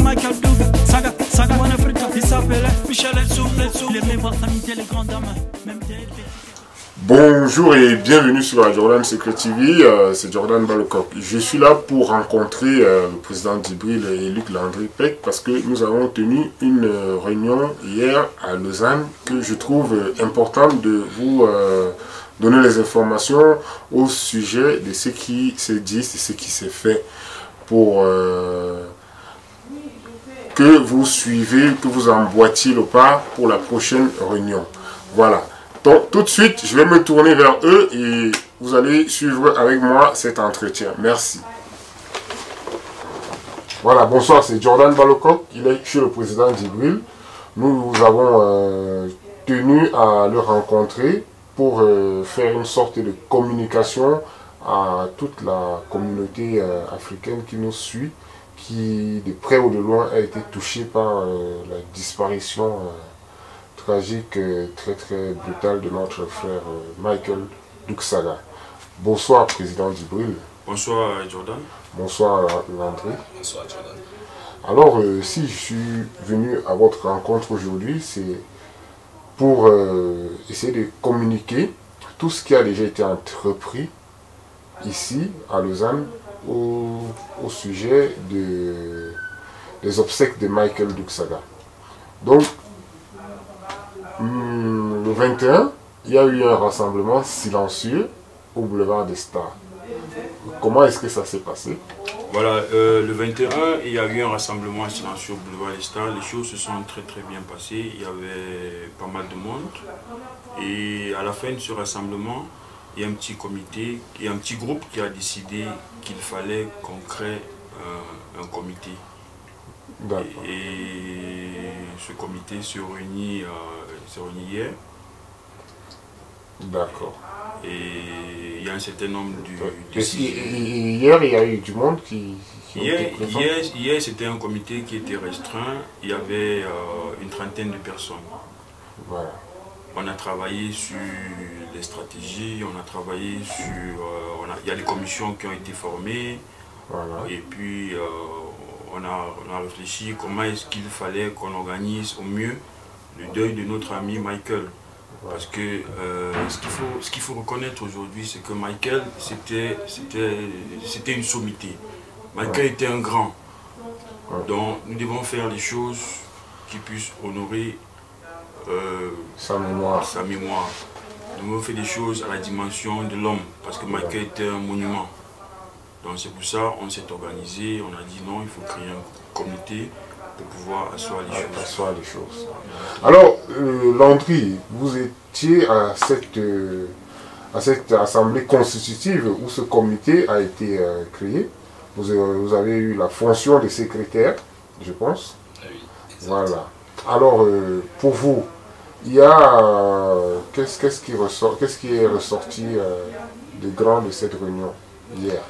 Michael Doug, Saga, One Africa, il s'appelle Michel Elsou, les mêmes familles, les grandes dames, même des... Bonjour et bienvenue sur la Jordan Secret TV, c'est Jordan Balocoq. Je suis là pour rencontrer le président Djibril et Luc Landry Peck parce que nous avons tenu une réunion hier à Lausanne que je trouve importante de vous donner les informations au sujet de ce qui se dit et ce qui s'est fait pour que vous suivez, que vous emboîtiez le pas pour la prochaine réunion. Voilà. Donc tout de suite, je vais me tourner vers eux et vous allez suivre avec moi cet entretien. Merci. Voilà, bonsoir, c'est Jordan Balocoq. Il est chez le président Djibril. Nous avons tenu à le rencontrer pour faire une sorte de communication à toute la communauté africaine qui nous suit, qui de près ou de loin a été touchée par la disparition tragique, très brutale de notre frère Michael Doug. Bonsoir président Djibril. Bonsoir Jordan. Bonsoir Landry. Bonsoir Jordan. Alors si je suis venu à votre rencontre aujourd'hui, c'est pour essayer de communiquer tout ce qui a déjà été entrepris ici à Lausanne au sujet des obsèques de Michael Doug. Donc le 21, il y a eu un rassemblement silencieux au boulevard des Stars. Comment est-ce que ça s'est passé? Voilà, le 21, il y a eu un rassemblement silencieux au boulevard des Stars. Les choses se sont très bien passées. Il y avait pas mal de monde. Et à la fin de ce rassemblement, il y a un petit comité, il y a un petit groupe qui a décidé qu'il fallait qu'on crée un comité. Et ce comité se réunit hier. D'accord. Et il y a un certain nombre de hier, il y a eu du monde qui était présent. Hier, c'était un comité qui était restreint. Il y avait une trentaine de personnes. Voilà. On a travaillé sur les stratégies, on a travaillé sur... il y a des commissions qui ont été formées. Voilà. Et puis, on a réfléchi comment est-ce qu'il fallait qu'on organise au mieux le deuil de notre ami Michael. Parce que ce qu'il faut reconnaître aujourd'hui, c'est que Michael, c'était une sommité. Michael était un grand. Donc nous devons faire des choses qui puissent honorer sa mémoire. Nous devons faire des choses à la dimension de l'homme, parce que Michael était un monument. Donc c'est pour ça qu'on s'est organisé, on a dit non, il faut créer un comité pour pouvoir asseoir les choses. Alors, Landry, vous étiez à cette assemblée constitutive où ce comité a été créé. Vous avez eu la fonction de secrétaire, je pense. Oui, voilà. Alors, pour vous, il y a qu'est-ce qui est ressorti de grand de cette réunion hier?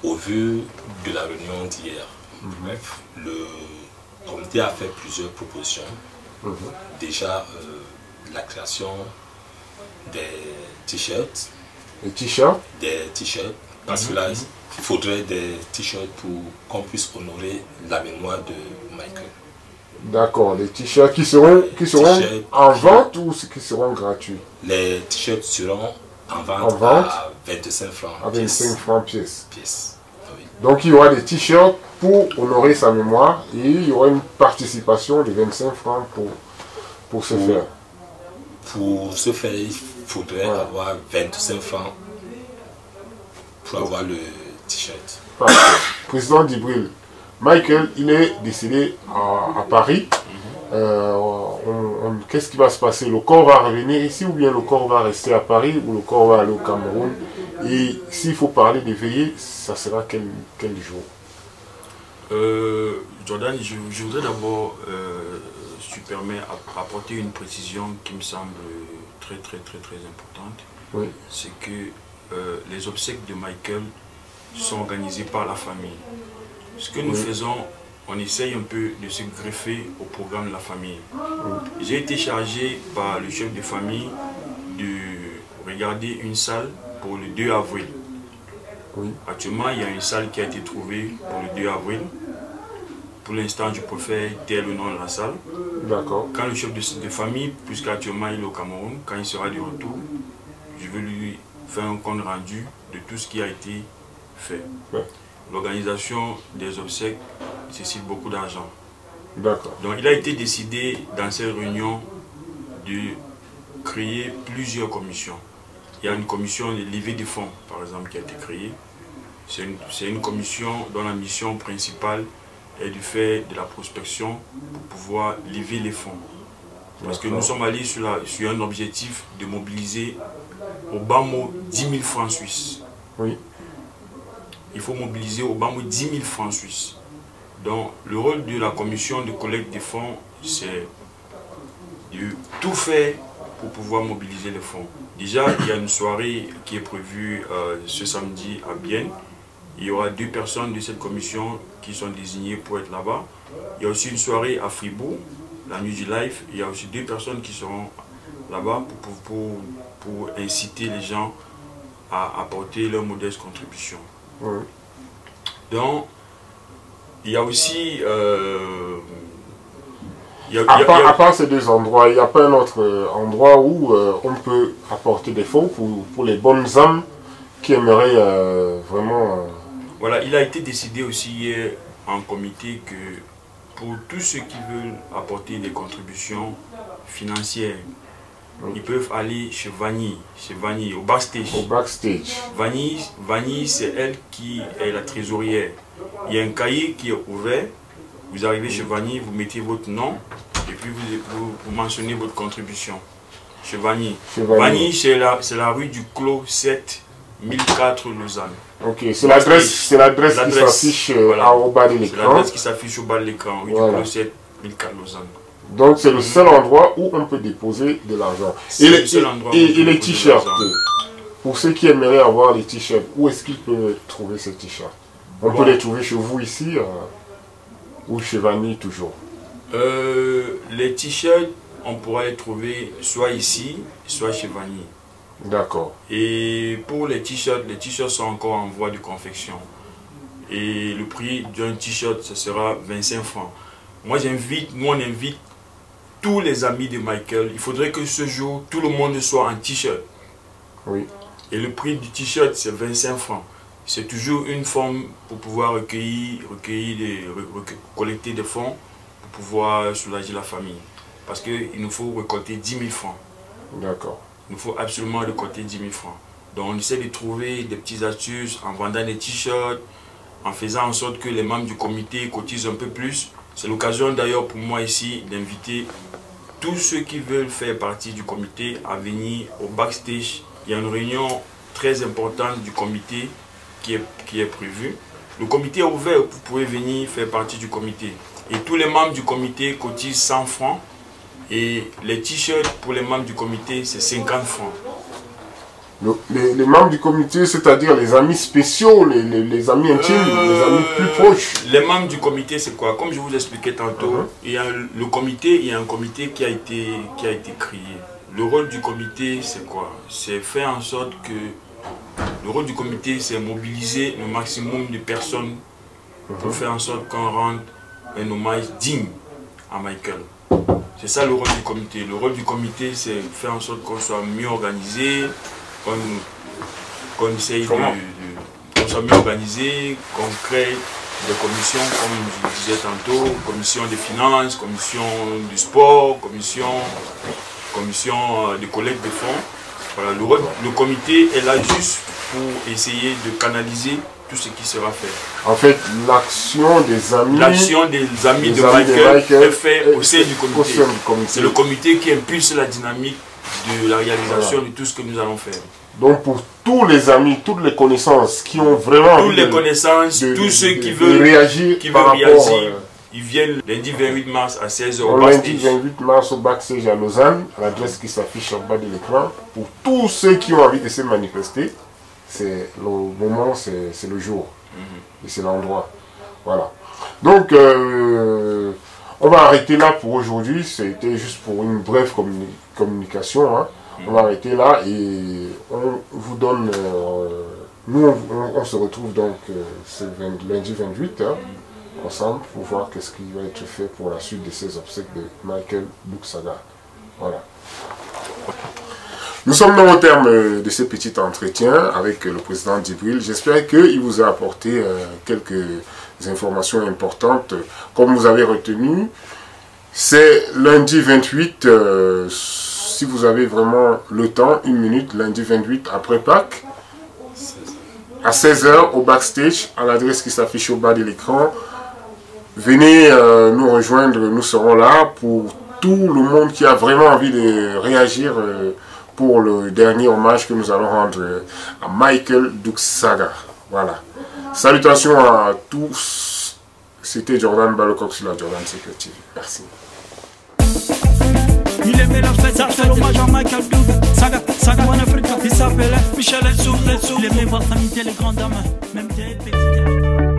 Au vu de la réunion d'hier, le comité a fait plusieurs propositions. Déjà, la création des t-shirts. Des t-shirts? Des t-shirts, parce que là, il faudrait des t-shirts pour qu'on puisse honorer la mémoire de Michael. D'accord, des t-shirts qui seront en vente ou qui seront gratuits? Les t-shirts seront en vente à 25 francs. À 25 francs pièce. Oui. Donc il y aura des t-shirts pour honorer sa mémoire et il y aura une participation de 25 francs pour ce faire. Pour ce faire, il faudrait avoir 25 francs pour avoir le t-shirt. Président Djibril, Michael, il est décédé à Paris. Qu'est-ce qui va se passer? Le corps va revenir ici ou bien le corps va rester à Paris ou le corps va aller au Cameroun? Et s'il faut parler de veillée, ça sera quel jour? Jordan, je voudrais d'abord, si tu permets, apporter une précision qui me semble très importante. Oui. C'est que les obsèques de Michael sont organisées par la famille. Ce que nous faisons, on essaye un peu de se greffer au programme de la famille. J'ai été chargé par le chef de famille de regarder une salle pour le 2 avril. Actuellement, il y a une salle qui a été trouvée pour le 2 avril. pour l'instant, je préfère taire le nom de la salle. D'accord. Quand le chef de famille, puisqu'actuellement il est au Cameroun, quand il sera de retour, je vais lui faire un compte rendu de tout ce qui a été fait. Ouais. L'organisation des obsèques nécessite beaucoup d'argent. D'accord. Donc il a été décidé dans cette réunion de créer plusieurs commissions. Il y a une commission de levée des fonds, par exemple, qui a été créée. C'est une commission dont la mission principale est de faire de la prospection pour pouvoir lever les fonds. Parce que nous sommes allés sur un objectif de mobiliser au bas mot 10 000 francs suisses. Oui. Il faut mobiliser au bas mot 10 000 francs suisses. Donc le rôle de la commission de collecte des fonds, c'est de tout faire pour pouvoir mobiliser les fonds. Déjà, il y a une soirée qui est prévue ce samedi à Bienne. Il y aura 2 personnes de cette commission qui sont désignées pour être là-bas. Il y a aussi une soirée à Fribourg, la nuit du live. Il y a aussi 2 personnes qui seront là-bas pour inciter les gens à apporter leur modeste contribution. Oui. Donc, il y a aussi... à part ces 2 endroits, il n'y a pas un autre endroit où on peut apporter des fonds pour les bonnes âmes qui aimeraient vraiment... Voilà, il a été décidé aussi hier en comité que pour tous ceux qui veulent apporter des contributions financières, ils peuvent aller chez Vanille, au backstage. Au backstage. Vanille, c'est elle qui est la trésorière. Il y a un cahier qui est ouvert. Vous arrivez chez Vanille, vous mettez votre nom et puis vous mentionnez votre contribution. Chez Vanille. Vanille, c'est la rue du Clos 7, 1004 Lausanne. Ok, c'est l'adresse qui s'affiche au bas de l'écran. C'est l'adresse qui s'affiche au bas de l'écran, rue du Clos 7, 1004 Lausanne. Donc c'est le seul endroit où on peut déposer de l'argent. Et les t-shirts, pour ceux qui aimeraient avoir les t-shirts, où est-ce qu'ils peuvent trouver ces t-shirts? On peut les trouver chez vous ici ou chez Vanille toujours? Les t-shirts, on pourra les trouver soit ici, soit chez Vanille. D'accord. Et pour les t-shirts sont encore en voie de confection. Et le prix d'un t-shirt, ce sera 25 francs. Nous on invite tous les amis de Michael. Il faudrait que ce jour, tout le monde soit en t-shirt. Oui. Et le prix du t-shirt, c'est 25 francs. C'est toujours une forme pour pouvoir collecter des fonds pour pouvoir soulager la famille. Parce qu'il nous faut récolter 10 000 francs. D'accord. Il nous faut absolument récolter 10 000 francs. Donc on essaie de trouver des petites astuces en vendant des t-shirts, en faisant en sorte que les membres du comité cotisent un peu plus. C'est l'occasion d'ailleurs pour moi ici d'inviter tous ceux qui veulent faire partie du comité à venir au backstage. Il y a une réunion très importante du comité qui est prévue. Le comité est ouvert, vous pouvez venir faire partie du comité. Et tous les membres du comité cotisent 100 francs. Et les t-shirts pour les membres du comité, c'est 50 francs. Les membres du comité, c'est-à-dire les amis spéciaux, les amis intimes, les amis plus proches. Les membres du comité, c'est quoi? Comme je vous expliquais tantôt, il y a un comité qui a été créé. Le rôle du comité, c'est quoi? C'est faire en sorte que... Le rôle du comité, c'est mobiliser le maximum de personnes pour faire en sorte qu'on rende un hommage digne à Michael. C'est ça le rôle du comité. Le rôle du comité, c'est faire en sorte qu'on soit mieux organisé, qu'on essaye qu'on soit mieux organisé, qu'on crée des commissions, comme je disais tantôt, commission des finances, commission du sport, commission de collecte de fonds. Voilà, le comité est là juste pour essayer de canaliser tout ce qui sera fait. En fait, l'action des amis de Michael est faite au sein du comité. C'est le comité qui impulse la dynamique de la réalisation de tout ce que nous allons faire. Donc pour tous les amis, toutes les connaissances qui ont vraiment... Toutes les connaissances, tous ceux qui veulent réagir, ils viennent lundi 28 mars à 16h au backstage. Lundi 28 mars au backstage à Lausanne, à l'adresse qui s'affiche en bas de l'écran. Pour tous ceux qui ont envie de se manifester, c'est le moment, c'est le jour. Et c'est l'endroit. Voilà. Donc, on va arrêter là pour aujourd'hui. C'était juste pour une brève communication. Hein. On va arrêter là et on vous donne... nous, on se retrouve donc ce lundi 28. Hein. ensemble pour voir qu'est-ce qui va être fait pour la suite de ces obsèques de Michael Dougsaga. Voilà. Nous sommes dans au terme de ce petit entretien avec le président Djibril. J'espère qu'il vous a apporté quelques informations importantes. Comme vous avez retenu, c'est lundi 28, si vous avez vraiment le temps, 1 minute, lundi 28 après Pâques, à 16 h au backstage, à l'adresse qui s'affiche au bas de l'écran. Venez nous rejoindre, nous serons là pour tout le monde qui a vraiment envie de réagir pour le dernier hommage que nous allons rendre à Michael Dougsaga. Voilà. Salutations à tous. C'était Jordan Balocoq sur la Jordan Secret TV. Merci. Il aimait la fête, ça fait l'hommage à Michael Dougsaga. Saga en Afrique, il s'appelait Michel Elsou. Il aimait voir s'imiter les grandes dames, même des petites.